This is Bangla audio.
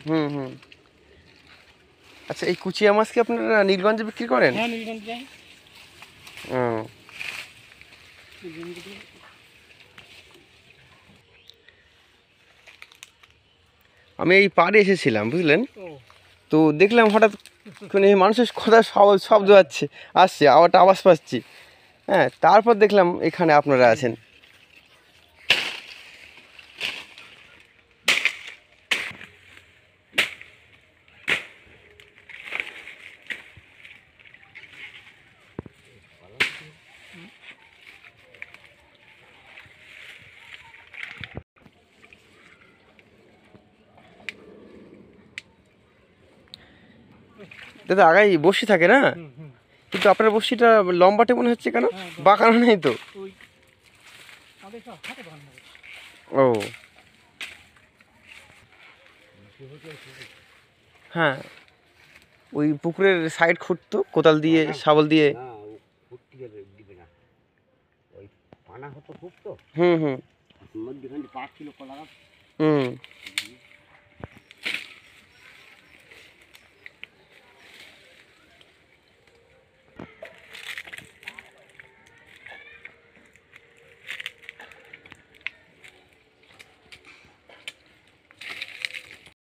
হুম হুম। আচ্ছা, এই কুচিয়া মাছ কি আপনারা নীলগঞ্জে বিক্রি করেন? হ্যাঁ, নীলগঞ্জে। ও, আমি এই পাড়ে এসেছিলাম, বুঝলেন? তো দেখলাম হঠাৎ মানে মানুষের কথা শব্দ আসছে, আওয়াজ পাচ্ছি। হ্যাঁ, তারপর দেখলাম এখানে আপনারা আছেন। দাদা, আগাই বসি থাকে না, কিন্তু আপনার বসিটা লম্বাটে মনে হচ্ছে কেন? বাঁকানো নেই তো? ও হ্যাঁ, ওই পুকুরের সাইড খুঁড়তো কোদাল দিয়ে, শাবল দিয়ে। হুম হুম হুম।